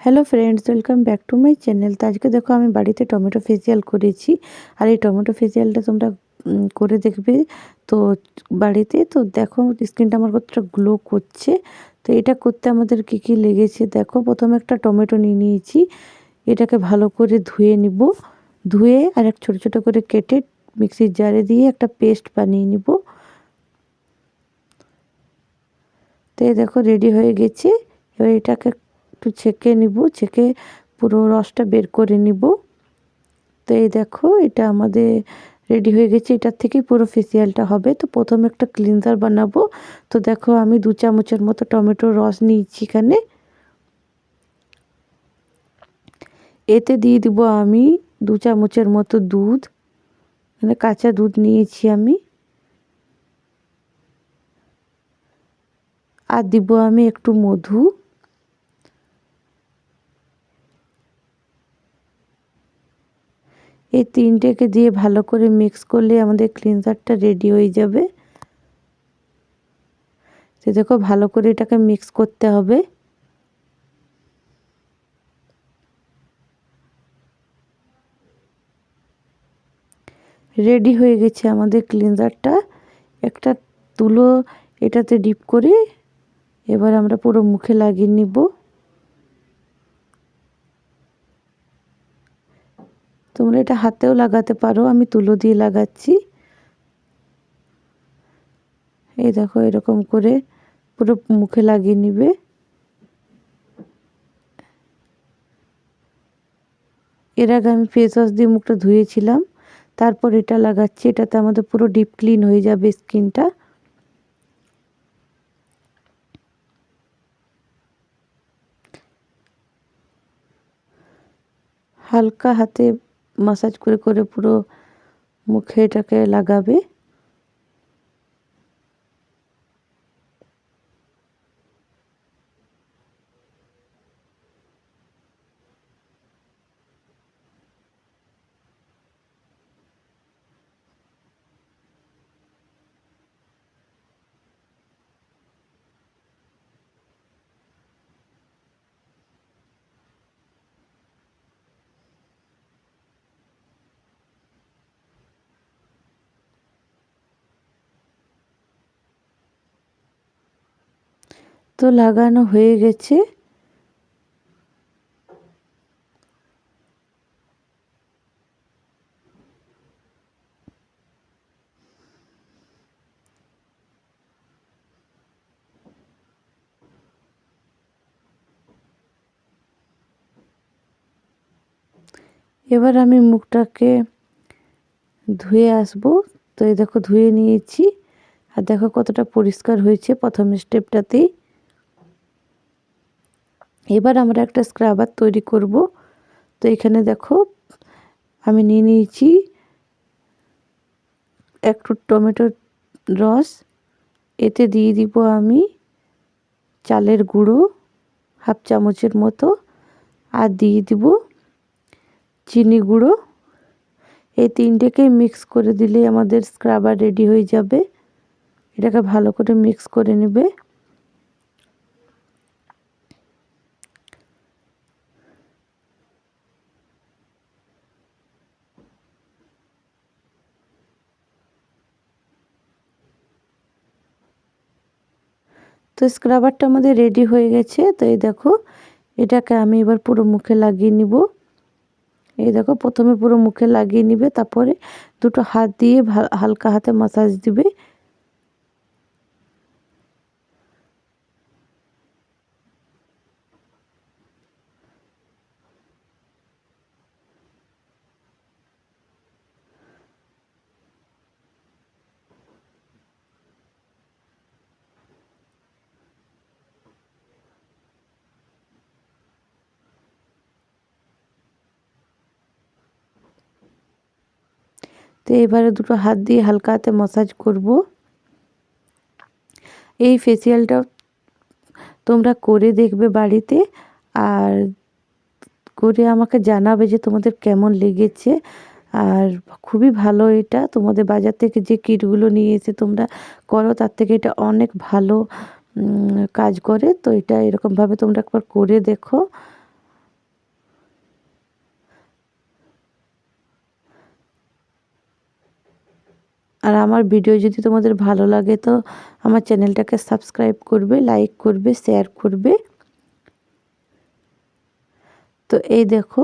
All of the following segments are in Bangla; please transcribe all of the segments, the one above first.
Hello friends, welcome back to my channel. তো আজকে দেখো আমি বাড়িতে টমেটো ফেসিয়াল করেছি। আর এই টমেটো ফেসিয়ালটা তোমরা করে দেখবে তো বাড়িতে। তো দেখো স্কিনটা আমার কতটা গ্লো করছে। তো এটা করতে আমাদের কি কি লেগেছে দেখো। প্রথমে একটা টমেটো নিয়ে নিয়েছি, এটাকে ভালো করে ধুয়ে নিব। ধুয়ে আর এক ছোটো ছোটো করে কেটে মিক্সির জারে দিয়ে একটা পেস্ট বানিয়ে নিব। তো এই দেখো রেডি হয়ে গেছে। এবার এটাকে একটু ছেঁকে নিব, ছেঁকে পুরো রসটা বের করে নিব। তো এই দেখো এটা আমাদের রেডি হয়ে গেছে, এটার থেকেই পুরো ফেসিয়ালটা হবে। তো প্রথমে একটা ক্লিনজার বানাবো। তো দেখো আমি 2 চামচের মতো টমেটোর রস নিয়েছি এখানে। এতে দিয়ে দিব আমি 2 চামচের মতো দুধ, মানে কাঁচা দুধ নিয়েছি আমি। আর দিব আমি একটু মধু। এই তিনটেকে দিয়ে ভালো করে মিক্স করলে আমাদের ক্লিনজারটা রেডি হয়ে যাবে। তো দেখো ভালো করে এটাকে মিক্স করতে হবে। রেডি হয়ে গেছে আমাদের ক্লিনজারটা। একটা তুলো এটাতে ডিপ করে এবার আমরা পুরো মুখে লাগিয়ে নিব। তোমরা এটা হাতেও লাগাতে পারো, আমি তুলো দিয়ে লাগাচ্ছি। এই দেখো এরকম করে পুরো মুখে লাগিয়ে নিবে। এর আগে আমি ফেস ওয়াশ দিয়ে মুখটা ধুয়েছিলাম, তারপর এটা লাগাচ্ছি। এটাতে আমাদের পুরো ডিপ ক্লিন হয়ে যাবে স্কিনটা। হালকা হাতে মাসাজ করে করে পুরো মুখে এটাকে লাগাবে। তো লাগানো হয়ে গেছে। এবার আমি মুখটাকে ধুয়ে আসব। তো এই দেখো ধুয়ে নিয়েছি, আর দেখো কতটা পরিষ্কার হয়েছে প্রথম স্টেপটাতেই। এবার আমরা একটা স্ক্রাবার তৈরি করব। তো এখানে দেখো আমি নিয়ে নিয়েছি একটু টমেটোর রস। এতে দিয়ে দিব আমি চালের গুঁড়ো হাফ চামচের মতো, আর দিয়ে দিব চিনি গুঁড়ো। এই তিনটেকে মিক্স করে দিলে আমাদের স্ক্রাবার রেডি হয়ে যাবে। এটাকে ভালো করে মিক্স করে নেবে। তো স্ক্রাবারটা আমাদের রেডি হয়ে গেছে। তো এই দেখো এটাকে আমি এবার পুরো মুখে লাগিয়ে নিব। এই দেখো প্রথমে পুরো মুখে লাগিয়ে নিবে, তারপরে দুটো হাত দিয়ে হালকা হাতে মাসাজ দিবে। তো এবারে দুটো হাত দিয়ে হালকা হাতে মাসাজ করব। এই ফেসিয়ালটা তোমরা করে দেখবে বাড়িতে, আর করে আমাকে জানাবে যে তোমাদের কেমন লেগেছে। আর খুবই ভালো এটা, তোমাদের বাজার থেকে যে কিটগুলো নিয়ে এসে তোমরা করো তার থেকে এটা অনেক ভালো কাজ করে। তো এটা এরকমভাবে তোমরা একবার করে দেখো। আর আমার ভিডিও যদি তোমাদের ভালো লাগে তো আমার চ্যানেলটাকে সাবস্ক্রাইব করবে, লাইক করবে, শেয়ার করবে। তো এই দেখো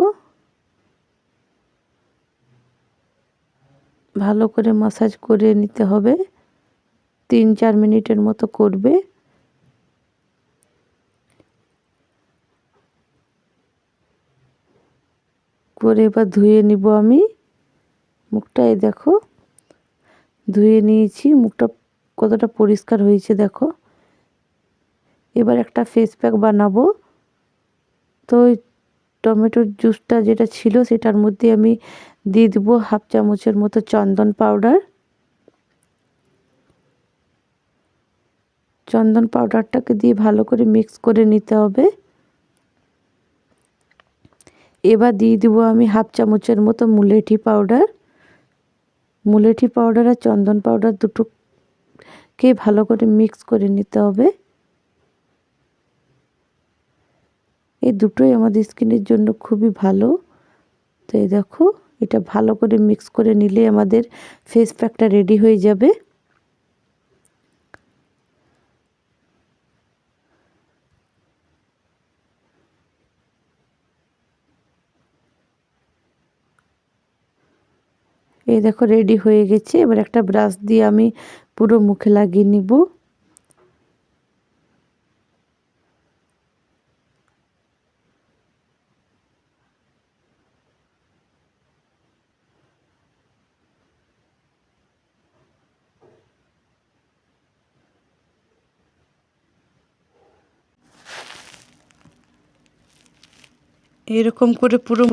ভালো করে মাসাজ করে নিতে হবে, 3-4 মিনিটের মতো করবে। করে এবার ধুয়ে নিব আমি মুখটা। এই দেখো ধুয়ে নিয়েছি, মুখটা কতটা পরিষ্কার হয়েছে দেখো। এবার একটা ফেস প্যাক বানাবো। তো ওই টমেটোর জুসটা যেটা ছিল সেটার মধ্যে আমি দিয়ে দেবো 1/2 চামচের মতো চন্দন পাউডার। চন্দন পাউডারটাকে দিয়ে ভালো করে মিক্স করে নিতে হবে। এবার দিয়ে দেবো আমি 1/2 চামচের মতো মুলেঠি পাউডার। মুলেঠি পাউডার আর চন্দন পাউডার দুটোকে ভালো করে মিক্স করে নিতে হবে। এই দুটোই আমাদের স্কিনের জন্য খুবই ভালো। তো এই দেখো এটা ভালো করে মিক্স করে নিলে আমাদের ফেস প্যাকটা রেডি হয়ে যাবে। এই দেখো রেডি হয়ে গেছে। এবার একটা ব্রাশ দিয়ে আমি পুরো মুখে লাগিয়ে নিব। এরকম করে পুরো